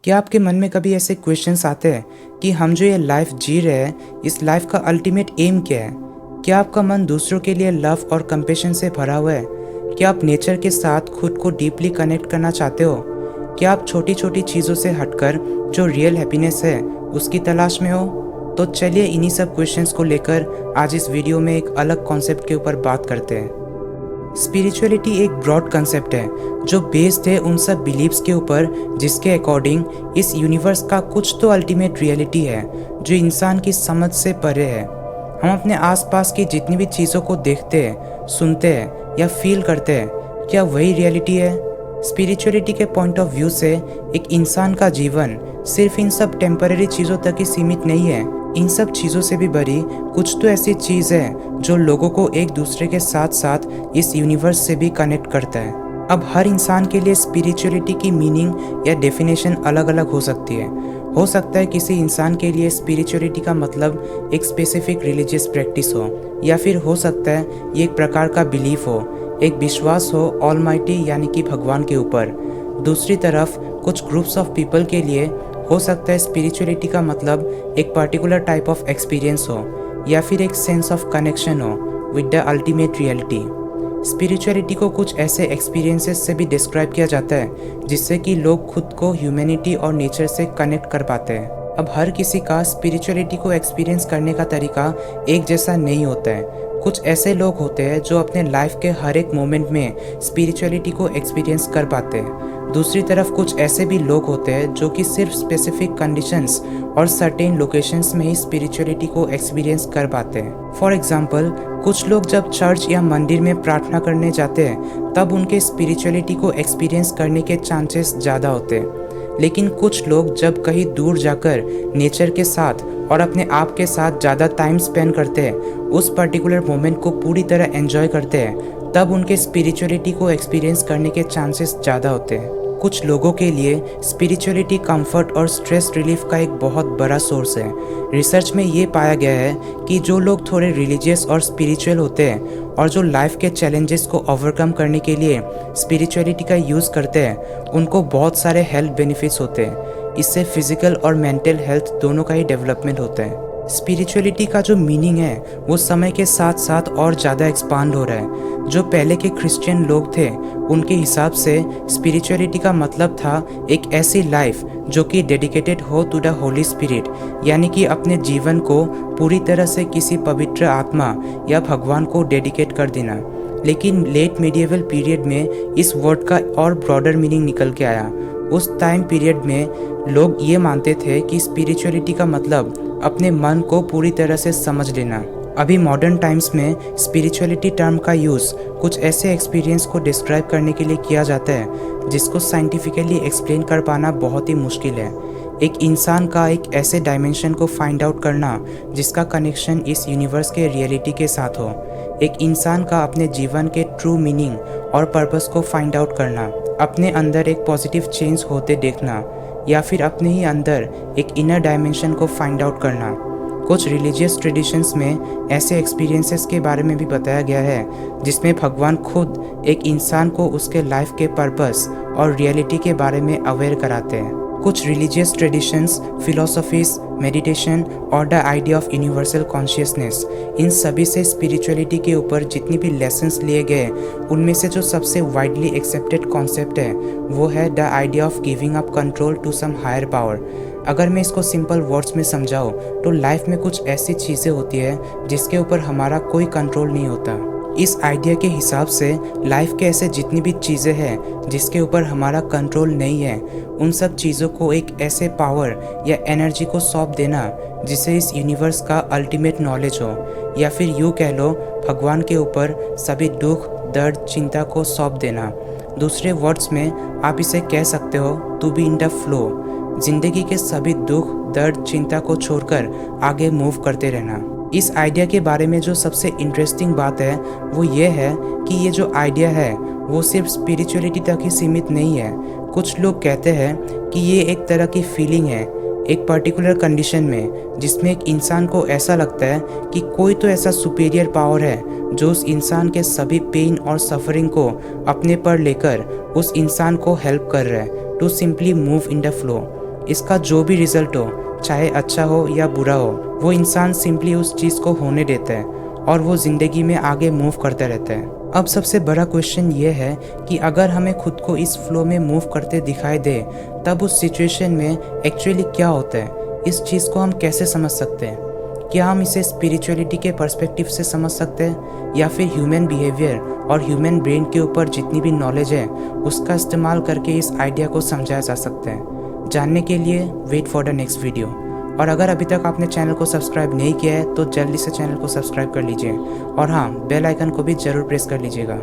क्या आपके मन में कभी ऐसे क्वेश्चंस आते हैं कि हम जो ये लाइफ जी रहे हैं, इस लाइफ का अल्टीमेट एम क्या है? क्या आपका मन दूसरों के लिए लव और कंपैशन से भरा हुआ है? क्या आप नेचर के साथ खुद को डीपली कनेक्ट करना चाहते हो? क्या आप छोटी छोटी चीज़ों से हटकर जो रियल हैप्पीनेस है उसकी तलाश में हो? तो चलिए इन्हीं सब क्वेश्चंस को लेकर आज इस वीडियो में एक अलग कॉन्सेप्ट के ऊपर बात करते हैं। स्पिरिचुअलिटी एक ब्रॉड कंसेप्ट है जो बेस्ड है उन सब बिलीव्स के ऊपर जिसके अकॉर्डिंग इस यूनिवर्स का कुछ तो अल्टीमेट रियलिटी है जो इंसान की समझ से परे है। हम अपने आसपास की जितनी भी चीज़ों को देखते हैं, सुनते हैं या फील करते हैं, क्या वही रियलिटी है? स्पिरिचुअलिटी के पॉइंट ऑफ व्यू से एक इंसान का जीवन सिर्फ इन सब टेम्पररी चीज़ों तक ही सीमित नहीं है। इन सब चीज़ों से भी बड़ी कुछ तो ऐसी चीज़ है जो लोगों को एक दूसरे के साथ साथ इस यूनिवर्स से भी कनेक्ट करता है। अब हर इंसान के लिए स्पिरिचुअलिटी की मीनिंग या डेफिनेशन अलग अलग हो सकती है। हो सकता है किसी इंसान के लिए स्पिरिचुअलिटी का मतलब एक स्पेसिफिक रिलीजियस प्रैक्टिस हो, या फिर हो सकता है ये एक प्रकार का बिलीफ हो, एक विश्वास हो ऑलमाइटी यानी कि भगवान के ऊपर। दूसरी तरफ कुछ ग्रुप्स ऑफ पीपल के लिए हो सकता है स्पिरिचुअलिटी का मतलब एक पर्टिकुलर टाइप ऑफ एक्सपीरियंस हो, या फिर एक सेंस ऑफ कनेक्शन हो with the ultimate reality. Spirituality को कुछ ऐसे एक्सपीरियंसेस से भी डिस्क्राइब किया जाता है जिससे कि लोग खुद को ह्यूमैनिटी और नेचर से कनेक्ट कर पाते हैं। अब हर किसी का स्पिरिचुअलिटी को एक्सपीरियंस करने का तरीका एक जैसा नहीं होता है। कुछ ऐसे लोग होते हैं जो अपने लाइफ के हर एक मोमेंट में स्पिरिचुअलिटी को एक्सपीरियंस कर पाते हैं। दूसरी तरफ कुछ ऐसे भी लोग होते हैं जो कि सिर्फ स्पेसिफिक कंडीशंस और सर्टेन लोकेशंस में ही स्पिरिचुअलिटी को एक्सपीरियंस कर पाते हैं। फॉर एग्जांपल, कुछ लोग जब चर्च या मंदिर में प्रार्थना करने जाते हैं तब उनके स्पिरिचुअलिटी को एक्सपीरियंस करने के चांसेस ज़्यादा होते हैं। लेकिन कुछ लोग जब कहीं दूर जाकर नेचर के साथ और अपने आप के साथ ज़्यादा टाइम स्पेंड करते हैं, उस पर्टिकुलर मोमेंट को पूरी तरह एंजॉय करते हैं, तब उनके स्पिरिचुअलिटी को एक्सपीरियंस करने के चांसेस ज़्यादा होते हैं। कुछ लोगों के लिए स्पिरिचुअलिटी कंफर्ट और स्ट्रेस रिलीफ का एक बहुत बड़ा सोर्स है। रिसर्च में ये पाया गया है कि जो लोग थोड़े रिलीजियस और स्पिरिचुअल होते हैं और जो लाइफ के चैलेंजेस को ओवरकम करने के लिए स्पिरिचुअलिटी का यूज़ करते हैं, उनको बहुत सारे हेल्थ बेनिफिट्स होते हैं। इससे फिजिकल और मेंटल हेल्थ दोनों का ही डेवलपमेंट होता है। स्पिरिचुअलिटी का जो मीनिंग है वो समय के साथ साथ और ज़्यादा एक्सपांड हो रहा है। जो पहले के क्रिश्चियन लोग थे उनके हिसाब से स्पिरिचुअलिटी का मतलब था एक ऐसी लाइफ जो कि डेडिकेटेड हो टू द होली स्पिरिट, यानी कि अपने जीवन को पूरी तरह से किसी पवित्र आत्मा या भगवान को डेडिकेट कर देना। लेकिन लेट मेडिएवल पीरियड में इस वर्ड का और ब्रॉडर मीनिंग निकल के आया। उस टाइम पीरियड में लोग ये मानते थे कि स्पिरिचुअलिटी का मतलब अपने मन को पूरी तरह से समझ लेना। अभी मॉडर्न टाइम्स में स्पिरिचुअलिटी टर्म का यूज़ कुछ ऐसे एक्सपीरियंस को डिस्क्राइब करने के लिए किया जाता है जिसको साइंटिफिकली एक्सप्लेन कर पाना बहुत ही मुश्किल है। एक इंसान का एक ऐसे डायमेंशन को फाइंड आउट करना जिसका कनेक्शन इस यूनिवर्स के रियलिटी के साथ हो। एक इंसान का अपने जीवन के ट्रू मीनिंग और पर्पस को फाइंड आउट करना, अपने अंदर एक पॉजिटिव चेंज होते देखना, या फिर अपने ही अंदर एक इनर डायमेंशन को फाइंड आउट करना। कुछ रिलीजियस ट्रेडिशंस में ऐसे एक्सपीरियंसेस के बारे में भी बताया गया है जिसमें भगवान खुद एक इंसान को उसके लाइफ के पर्पस और रियलिटी के बारे में अवेयर कराते हैं। कुछ रिलीजियस ट्रेडिशंस, फिलोसफीज, मेडिटेशन और the idea of universal consciousness, इन सभी से स्पिरिचुअलिटी के ऊपर जितनी भी लेसन्स लिए गए उनमें से जो सबसे वाइडली एक्सेप्टेड कॉन्सेप्ट है वो है the idea of giving up control to some higher power. अगर मैं इसको सिंपल वर्ड्स में समझाऊँ तो लाइफ में कुछ ऐसी चीज़ें होती है जिसके ऊपर हमारा कोई कंट्रोल नहीं होता। इस आइडिया के हिसाब से लाइफ के ऐसे जितनी भी चीज़ें हैं जिसके ऊपर हमारा कंट्रोल नहीं है, उन सब चीज़ों को एक ऐसे पावर या एनर्जी को सौंप देना जिसे इस यूनिवर्स का अल्टीमेट नॉलेज हो, या फिर यूँ कह लो भगवान के ऊपर सभी दुख, दर्द, चिंता को सौंप देना। दूसरे वर्ड्स में आप इसे कह सकते हो to be in the flow, जिंदगी के सभी दुख, दर्द, चिंता को छोड़कर आगे मूव करते रहना। इस आइडिया के बारे में जो सबसे इंटरेस्टिंग बात है वो ये है कि ये जो आइडिया है वो सिर्फ स्पिरिचुअलिटी तक ही सीमित नहीं है। कुछ लोग कहते हैं कि ये एक तरह की फीलिंग है एक पर्टिकुलर कंडीशन में, जिसमें एक इंसान को ऐसा लगता है कि कोई तो ऐसा सुपीरियर पावर है जो उस इंसान के सभी पेन और सफरिंग को अपने पर लेकर उस इंसान को हेल्प कर रहा है to simply move in the flow. इसका जो भी रिजल्ट हो, चाहे अच्छा हो या बुरा हो, वो इंसान सिंपली उस चीज़ को होने देता है और वो ज़िंदगी में आगे मूव करते रहते हैं। अब सबसे बड़ा क्वेश्चन ये है कि अगर हमें खुद को इस फ्लो में मूव करते दिखाई दे, तब उस सिचुएशन में एक्चुअली क्या होता है, इस चीज़ को हम कैसे समझ सकते हैं? क्या हम इसे स्पिरिचुअलिटी के पर्सपेक्टिव से समझ सकते हैं, या फिर ह्यूमन बिहेवियर और ह्यूमन ब्रेन के ऊपर जितनी भी नॉलेज है उसका इस्तेमाल करके इस आइडिया को समझाया जा सकता है? जानने के लिए wait for the next video. और अगर अभी तक आपने चैनल को सब्सक्राइब नहीं किया है तो जल्दी से चैनल को सब्सक्राइब कर लीजिए और हाँ, बेल आइकन को भी ज़रूर प्रेस कर लीजिएगा।